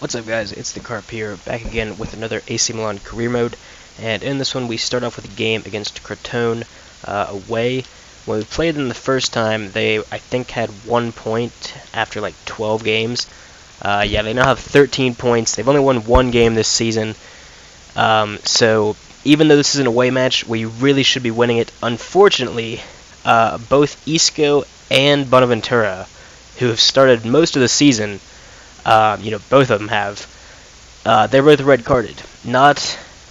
What's up, guys? It's the Carp here, back again with another AC Milan career mode. And in this one, we start off with a game against Crotone away. When we played them the first time, they, I think, had 1 point after like 12 games. Yeah, they now have 13 points. They've only won one game this season. So even though this is an away match, we really should be winning it. Unfortunately, both Isco and Bonaventura, who have started most of the season, both of them have. They're both red carded. I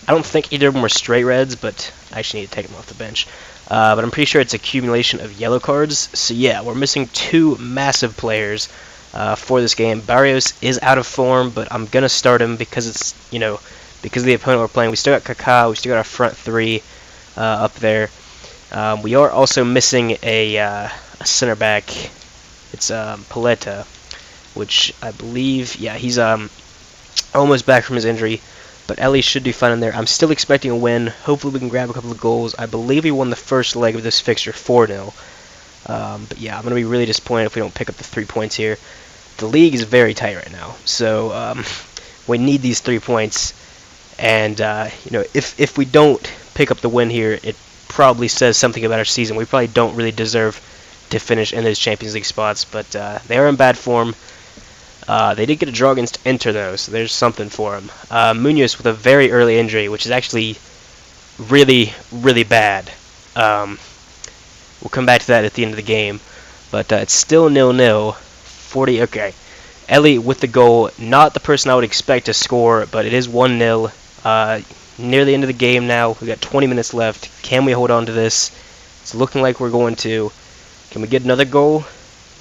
don't think either of them were straight reds, but I actually need to take them off the bench. But I'm pretty sure it's accumulation of yellow cards. So yeah, we're missing two massive players for this game. Barrios is out of form, but I'm gonna start him because it's because of the opponent we're playing. We still got Kaká. We still got our front three up there. We are also missing a center back. It's Paletta, which I believe, yeah, he's almost back from his injury, but Ellie should do fine in there. I'm still expecting a win. Hopefully we can grab a couple of goals. I believe we won the first leg of this fixture 4-0. But yeah, I'm going to be really disappointed if we don't pick up the 3 points here. The league is very tight right now, so we need these 3 points. And, if we don't pick up the win here, it probably says something about our season. We probably don't really deserve to finish in those Champions League spots, but they are in bad form. They did get a draw against Inter, though, so there's something for them. Munoz with a very early injury, which is actually really, really bad. We'll come back to that at the end of the game. But it's still 0-0. 40, okay. Ellie with the goal, not the person I would expect to score, but it is 1-0. Near the end of the game now. We've got 20 minutes left. Can we hold on to this? It's looking like we're going to. Can we get another goal?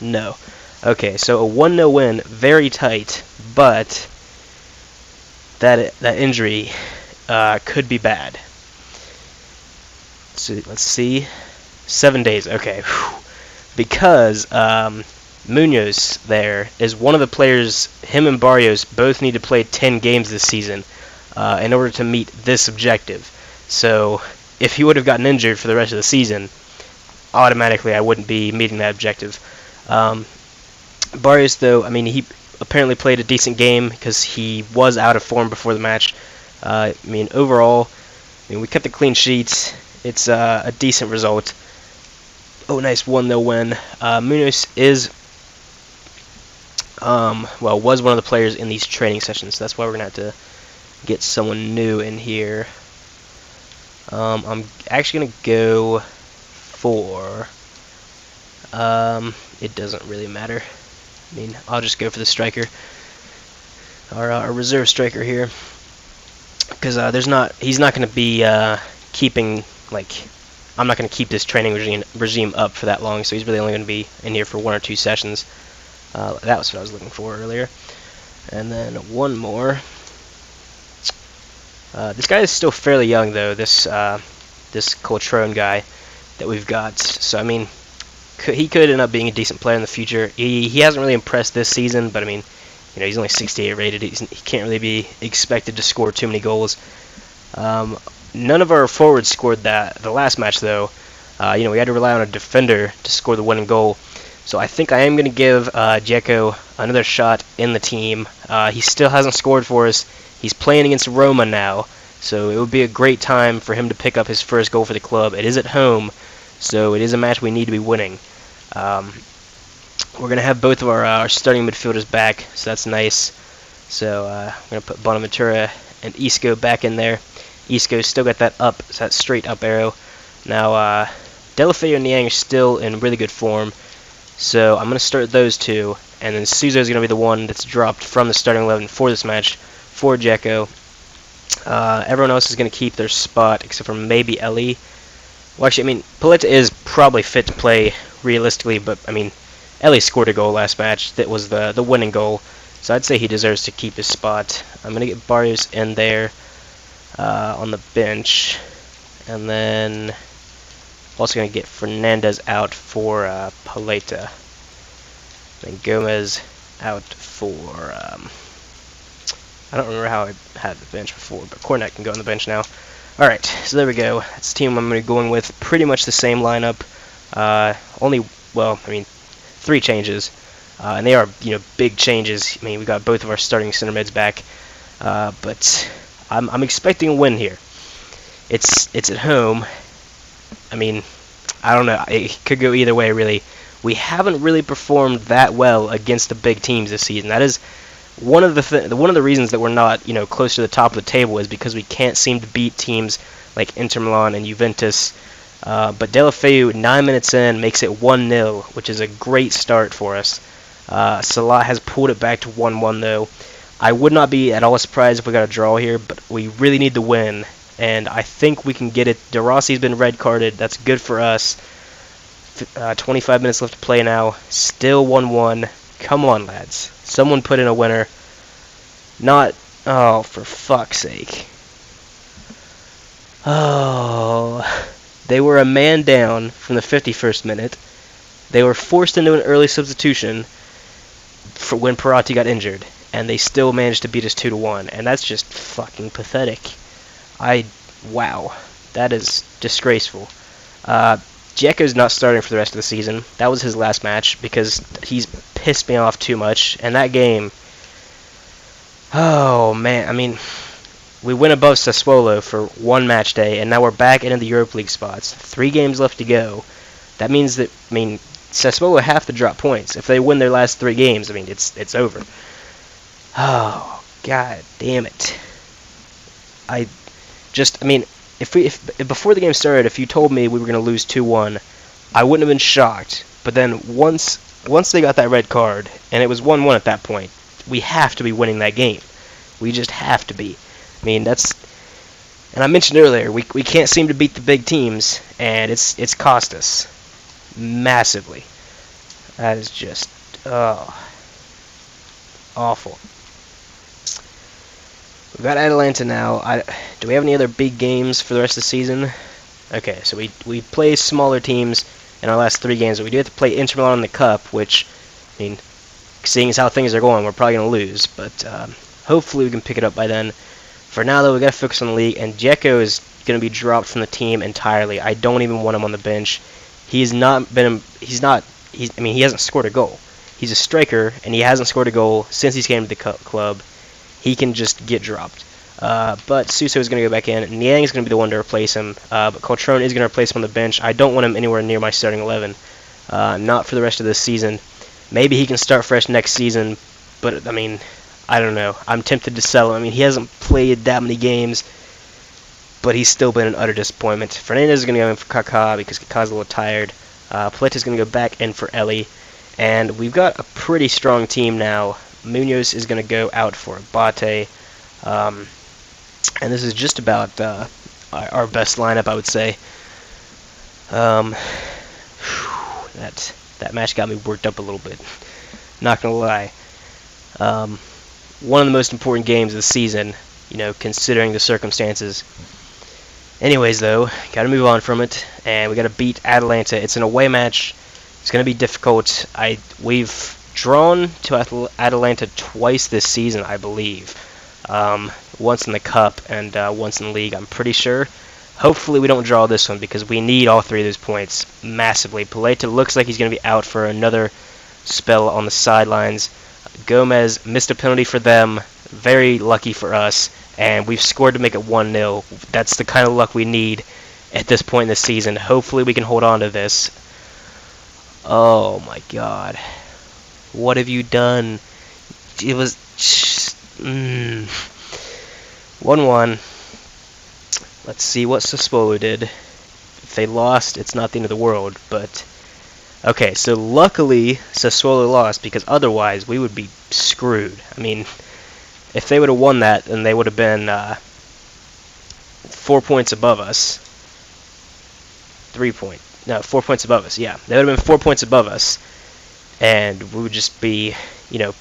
No. Okay, so a 1-0 win, very tight, but that injury could be bad. So let's see. 7 days, okay. Whew. Because Munoz there is one of the players, him and Barrios both need to play 10 games this season in order to meet this objective. So if he would have gotten injured for the rest of the season, automatically I wouldn't be meeting that objective. Barrios, though, I mean, he apparently played a decent game because he was out of form before the match. Overall, we kept the clean sheets. It's a decent result. Oh, nice 1-0 win. Munoz is, was one of the players in these training sessions. So that's why we're going to have to get someone new in here. I'm actually going to go for, it doesn't really matter. I'll just go for the striker, our reserve striker here, because he's not going to be keeping, I'm not going to keep this training regime up for that long, so he's really only going to be in here for 1 or 2 sessions. That was what I was looking for earlier. And then one more. This guy is still fairly young, though, this Coltrone guy that we've got, so he could end up being a decent player in the future. He hasn't really impressed this season, but he's only 68 rated. He can't really be expected to score too many goals. None of our forwards scored the last match, though. We had to rely on a defender to score the winning goal. So I think I am going to give Dzeko another shot in the team. He still hasn't scored for us. He's playing against Roma now, so it would be a great time for him to pick up his first goal for the club. It is at home, so it is a match we need to be winning. We're going to have both of our starting midfielders back, so that's nice. So I'm going to put Bonaventura and Isco back in there. Isco's still got that straight up arrow. Now, Delafeu and Niang are still in really good form, so I'm going to start those two, and then Suzo's going to be the one that's dropped from the starting 11 for this match for Dzeko. Everyone else is going to keep their spot, except for maybe Ellie. Well, actually, Paletta is probably fit to play realistically, but, Ellie scored a goal last match. That was the winning goal, so I'd say he deserves to keep his spot. I'm going to get Barrios in there on the bench, and then also going to get Fernandez out for Paletta. And Gomez out for, I don't remember how I had the bench before, but Cornet can go on the bench now. Alright, so there we go. That's the team I'm going to be going with. Pretty much the same lineup. Only, 3 changes. and they are big changes. I mean, we got both of our starting center mids back, but I'm expecting a win here. It's at home. I mean, I don't know. It could go either way, really. We haven't really performed that well against the big teams this season. That is one of the reasons that we're not close to the top of the table, is because we can't seem to beat teams like Inter Milan and Juventus. But Deulofeu, 9 minutes in, makes it 1-0, which is a great start for us. Salah has pulled it back to 1-1 though. I would not be at all surprised if we got a draw here, but we really need the win, and I think we can get it. De Rossi's been red carded. That's good for us. 25 minutes left to play now. Still 1-1. Come on, lads. Someone put in a winner. Not... Oh, for fuck's sake. Oh... They were a man down from the 51st minute. They were forced into an early substitution for when Perotti got injured, and they still managed to beat us 2-1, and that's just fucking pathetic. Wow, that is disgraceful. Dzeko's not starting for the rest of the season. That was his last match because he's pissed me off too much, and that game... Oh, man, I mean... We went above Sassuolo for one match day, and now we're back into the Europa League spots. 3 games left to go. That means that, Sassuolo have to drop points. If they win their last 3 games, it's over. Oh, god damn it. If before the game started, if you told me we were going to lose 2-1, I wouldn't have been shocked. But then once they got that red card, and it was 1-1 at that point, we have to be winning that game. We just have to be. That's, and I mentioned earlier, we can't seem to beat the big teams, and it's cost us massively. That is just awful. We've got Atalanta now. Do we have any other big games for the rest of the season? Okay, so we play smaller teams in our last 3 games, but we do have to play Inter Milan in the Cup, which, seeing as how things are going, we're probably going to lose, but hopefully we can pick it up by then. For now, though, we got to focus on the league, and Dzeko is going to be dropped from the team entirely. I don't even want him on the bench. He hasn't scored a goal. He's a striker, and he hasn't scored a goal since he came to the club. He can just get dropped. But Suso is going to go back in. Niang is going to be the one to replace him, but Coltrone is going to replace him on the bench. I don't want him anywhere near my starting 11. Not for the rest of this season. Maybe he can start fresh next season, but, I don't know. I'm tempted to sell him. He hasn't played that many games, but he's still been an utter disappointment. Fernandez is going to go in for Kaká because Kaká's a little tired. Paletta is going to go back in for Ellie. And we've got a pretty strong team now. Munoz is going to go out for Abate. And this is just about our best lineup, I would say. That match got me worked up a little bit. Not going to lie. One of the most important games of the season, considering the circumstances. Anyways, though, got to move on from it, and we got to beat Atalanta. It's an away match. It's going to be difficult. We've drawn to Atalanta twice this season, I believe. Once in the Cup and once in the League, I'm pretty sure. Hopefully we don't draw this one because we need all 3 of those points massively. Paleta looks like he's going to be out for another spell on the sidelines. Gomez missed a penalty for them, very lucky for us, and we've scored to make it 1-0. That's the kind of luck we need at this point in the season. Hopefully we can hold on to this. Oh my god. What have you done? It was 1-1. Let's see what Sassuolo did. If they lost, it's not the end of the world, but... Okay, so luckily Sassuolo lost, because otherwise we would be screwed. If they would have won that, then they would have been 4 points above us. 4 points above us, yeah. They would have been 4 points above us, and we would just be, we'd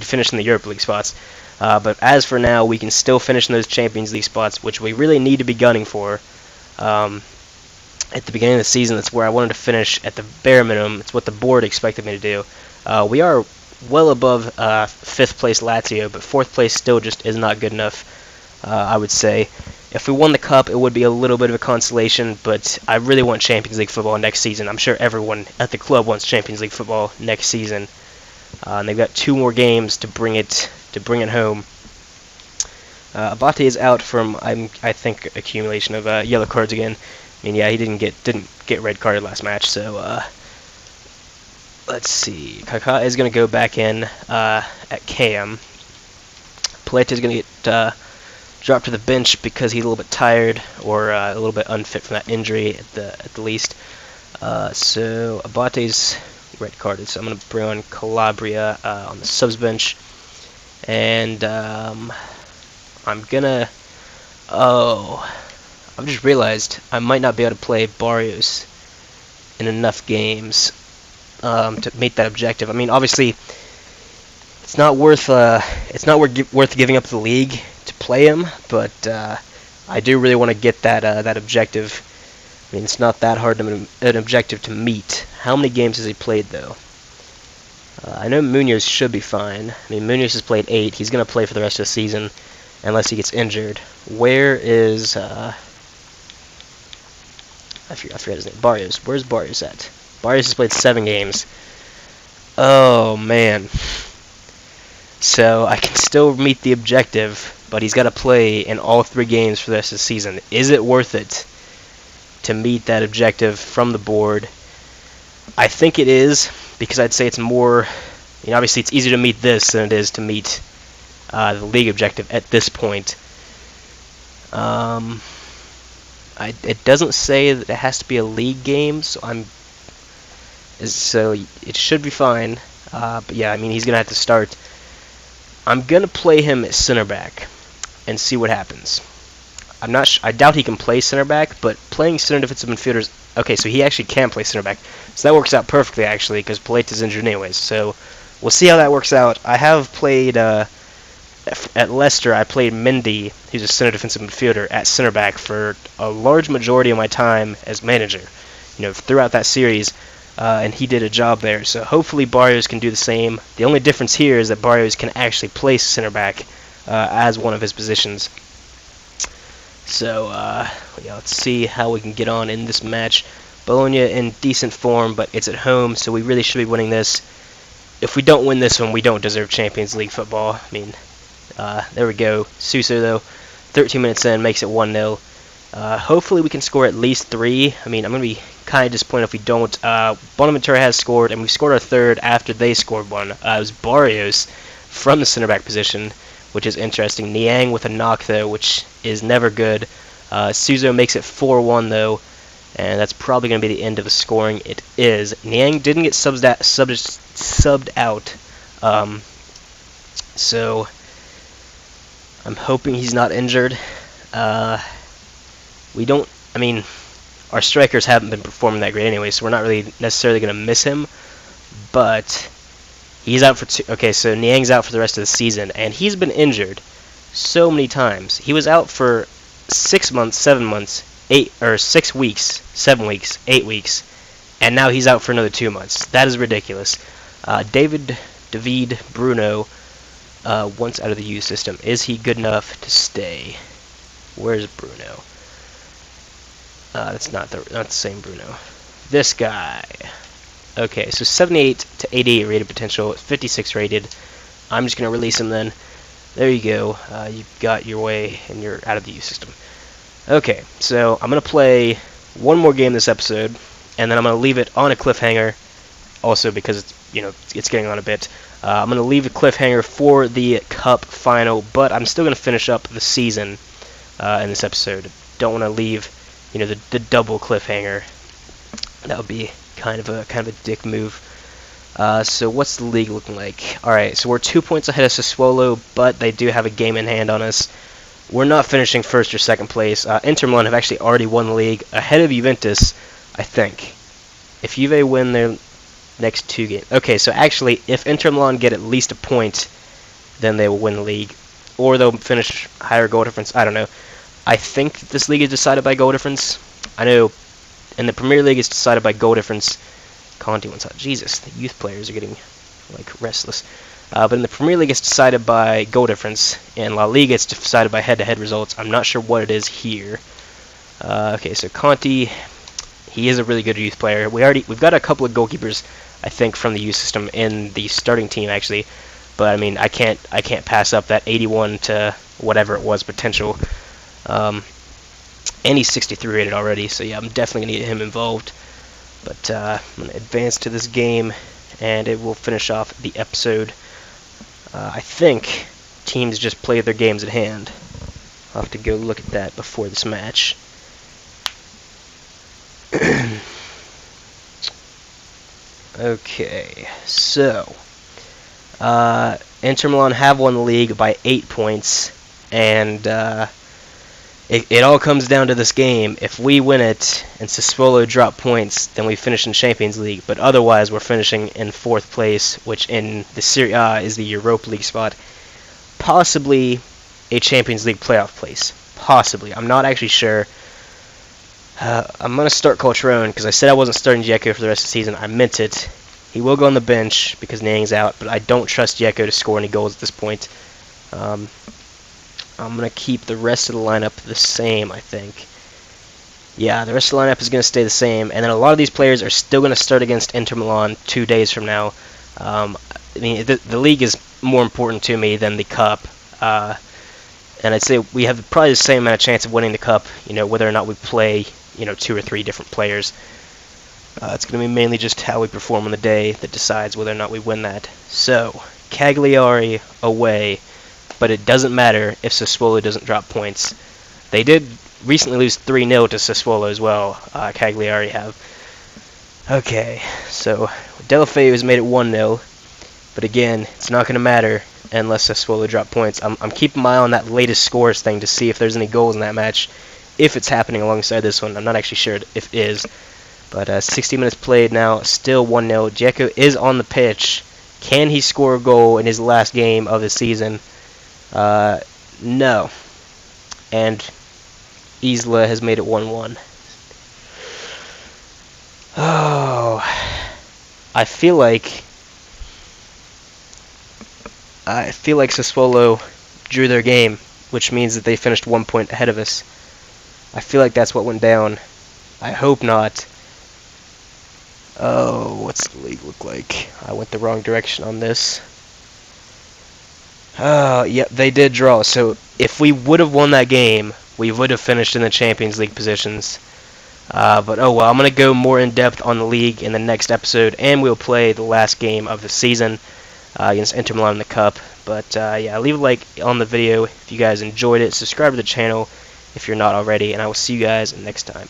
finish in the Europa League spots. But as for now, we can still finish in those Champions League spots, which we really need to be gunning for. At the beginning of the season, that's where I wanted to finish at the bare minimum. It's what the board expected me to do. We are well above 5th place Lazio, but 4th place still just is not good enough, I would say. If we won the cup, it would be a little bit of a consolation, but I really want Champions League football next season. I'm sure everyone at the club wants Champions League football next season. And they've got 2 more games to bring it home. Abate is out from I think accumulation of yellow cards again. I mean, yeah, he didn't get red carded last match, so let's see. Kaká is going to go back in at Cam. Paleta is going to get dropped to the bench because he's a little bit tired or a little bit unfit from that injury at the least. So Abate's red carded, so I'm going to bring on Calabria on the subs bench, and I'm gonna. Oh, I've just realized I might not be able to play Barrios in enough games to meet that objective. I mean, obviously, it's not worth giving up the league to play him, but I do really want to get that objective. I mean, it's not that hard an objective to meet. How many games has he played, though? I know Munoz should be fine. I mean, Munoz has played 8. He's going to play for the rest of the season unless he gets injured. Where is... I forgot his name. Barrios. Where's Barrios at? Barrios has played 7 games. Oh, man. So, I can still meet the objective, but he's got to play in all 3 games for the rest of the season. Is it worth it to meet that objective from the board? I think it is, because I'd say it's more... You know, obviously, it's easier to meet this than it is to meet the league objective at this point. It doesn't say that it has to be a league game, so it should be fine. But yeah, I mean, he's gonna have to start. I'm gonna play him at center back and see what happens. I doubt he can play center back, but playing center defensive midfielders. Okay, so he actually can play center back, so that works out perfectly actually, because Paleta's injured anyways. So we'll see how that works out. I have played at Leicester. I played Mendy, who's a center defensive midfielder, at center back for a large majority of my time as manager. You know, throughout that series, and he did a job there. So hopefully Barrios can do the same. The only difference here is that Barrios can actually play center back as one of his positions. So yeah, let's see how we can get on in this match. Bologna in decent form, but it's at home, so we really should be winning this. If we don't win this one, we don't deserve Champions League football. I mean, there we go. Sousa, though, 13 minutes in, makes it 1-0. Hopefully we can score at least 3. I mean, I'm going to be kind of disappointed if we don't. Bonaventura has scored, and we scored our 3rd after they scored one. It was Barrios from the center back position, which is interesting. Niang with a knock, though, which is never good. Suzo makes it 4-1, though, and that's probably going to be the end of the scoring. It is. Niang didn't get subbed out, so I'm hoping he's not injured. I mean, our strikers haven't been performing that great anyway, so we're not really necessarily going to miss him, but he's out for okay, so Niang's out for the rest of the season, and he's been injured so many times. He was out for 6 months, 7 months, 6 weeks, 7 weeks, 8 weeks, and now he's out for another 2 months. That is ridiculous. David Bruno, once out of the youth system, is he good enough to stay? Where's Bruno? That's not the same Bruno. This guy. Okay, so 78 to 88 rated potential, 56 rated. I'm just gonna release him then. There you go. You got your way, and you're out of the youth system. Okay, so I'm gonna play one more game this episode, and then I'm gonna leave it on a cliffhanger. Also because it's getting on a bit. I'm gonna leave a cliffhanger for the cup final, but I'm still gonna finish up the season in this episode. Don't want to leave, the double cliffhanger. That would be kind of a dick move. So what's the league looking like? All right, so we're 2 points ahead of Sassuolo, but they do have a game in hand on us. We're not finishing first or second place. Inter Milan have actually already won the league ahead of Juventus, I think. If Juve win their next 2 games. Okay, so actually, if Inter Milan get at least a point, then they will win the league. Or they'll finish higher goal difference. I don't know. I think this league is decided by goal difference. I know in the Premier League it's decided by goal difference. Conti wants out. Jesus, the youth players are getting, restless. But in the Premier League, it's decided by goal difference. In La Liga, it's decided by head-to-head results. I'm not sure what it is here. Okay, so Conti, he is a really good youth player. We've got a couple of goalkeepers, I think, from the youth system in the starting team actually. But I mean, I can't pass up that 81 to whatever it was potential. And he's 63 rated already, so yeah, I'm definitely gonna get him involved. But I'm gonna advance to this game, and it will finish off the episode. I think teams just play their games at hand. I'll have to go look at that before this match. Okay, so Inter Milan have won the league by 8 points, and it all comes down to this game. If we win it and Sassuolo drop points, then we finish in Champions League. But otherwise, we're finishing in 4th place, which in the Serie A is the Europa League spot. Possibly a Champions League playoff place. Possibly. I'm not actually sure. I'm going to start Coltrone because I said I wasn't starting Dzeko for the rest of the season. I meant it. He will go on the bench because Niang's out, but I don't trust Dzeko to score any goals at this point. I'm going to keep the rest of the lineup the same, I think. Yeah, the rest of the lineup is going to stay the same, and then a lot of these players are still going to start against Inter Milan 2 days from now. I mean, the league is more important to me than the cup, and I'd say we have probably the same amount of chance of winning the cup, whether or not we play, 2 or 3 different players. It's going to be mainly just how we perform on the day that decides whether or not we win that. So, Cagliari away. But it doesn't matter if Sassuolo doesn't drop points. They did recently lose 3-0 to Sassuolo as well. Cagliari have. Okay, so Delafeu has made it 1-0. But again, it's not going to matter unless Sassuolo drop points. I'm keeping my eye on that latest scores thing to see if there's any goals in that match. If it's happening alongside this one. I'm not actually sure if it is. But 60 minutes played now, still 1-0. Dzeko is on the pitch. Can he score a goal in his last game of the season? No. And Isla has made it 1-1. Oh, I feel like Sassuolo drew their game, which means that they finished 1 point ahead of us. I feel like that's what went down. I hope not. Oh, what's the league look like? I went the wrong direction on this. Yep, they did draw. So if we would have won that game, we would have finished in the Champions League positions. But oh well, I'm going to go more in depth on the league in the next episode, and we'll play the last game of the season against Inter Milan in the Cup. But yeah, leave a like on the video if you guys enjoyed it. Subscribe to the channel if you're not already, and I will see you guys next time.